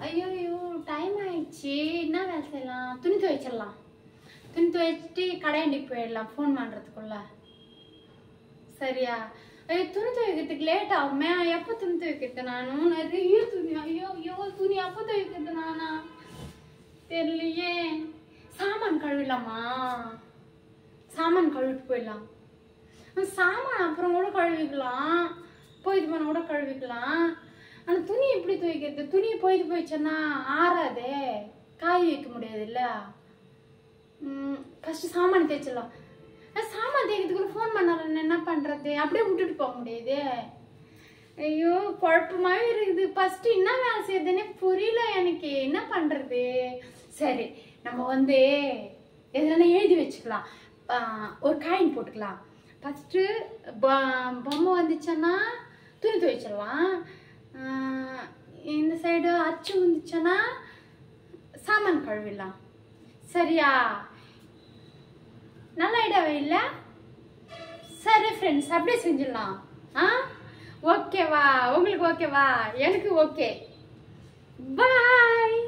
ஐயோ டைம் ஆயிடுச்சு. என்ன வேலை செய்யலாம்? துணி துவைச்சிடலாம். துணி துவைச்சிட்டு கடையண்டிக்கு போயிடலாம் ஃபோன் பண்ணுறதுக்குள்ள. சரியா? ஐயோ துணி துவைக்கிறதுக்கு லேட் ஆகுமே. எப்போ துணி துவைக்கிறது? நானும் நிறைய துணி. ஐயோ துணி எப்போ துவைக்கிறது? நானா தெரியலையே. சாமான் கழுவிடலாமா? சாமான் கழுவிட்டு போயிடலாம். சாமான் அப்புறம் கூட கழுவிக்கலாம், போயிட்டு போன கூட கழுவிக்கலாம். ஆனால் துணி எப்படி துவைக்கிறது? துணி போயிட்டு போயிடுச்சுன்னா ஆறாதே, காய வைக்க முடியாது இல்லை. ஃபஸ்ட்டு சாமான் தேய்ச்சிடலாம். சாமான் தேய்க்கிறதுக்குள்ள ஃபோன் பண்ணாலும் என்ன பண்ணுறது? அப்படியே விட்டுட்டு போக முடியாது. ஐயோ குழப்பமாகவே இருக்குது. ஃபஸ்ட்டு என்ன வேலை செய்யறதுன்னே புரியல எனக்கு. என்ன பண்ணுறது? சரி, நம்ம எதுனா எழுதி வச்சுக்கலாம். ஒரு காயின் போட்டுக்கலாம். ஃபஸ்ட்டு பொம்மை வந்துச்சுன்னா துணி துவைச்சிடலாம். இந்த சைடு அச்சு வந்துச்சுன்னா சாமான் கழுவிடலாம். சரியா? நல்ல ஐடியாவே இல்லை? சரி ஃப்ரெண்ட்ஸ், அப்படியே செஞ்சிடலாம். ஓகேவா? உங்களுக்கு ஓகேவா? எனக்கு ஓகே. பாய்.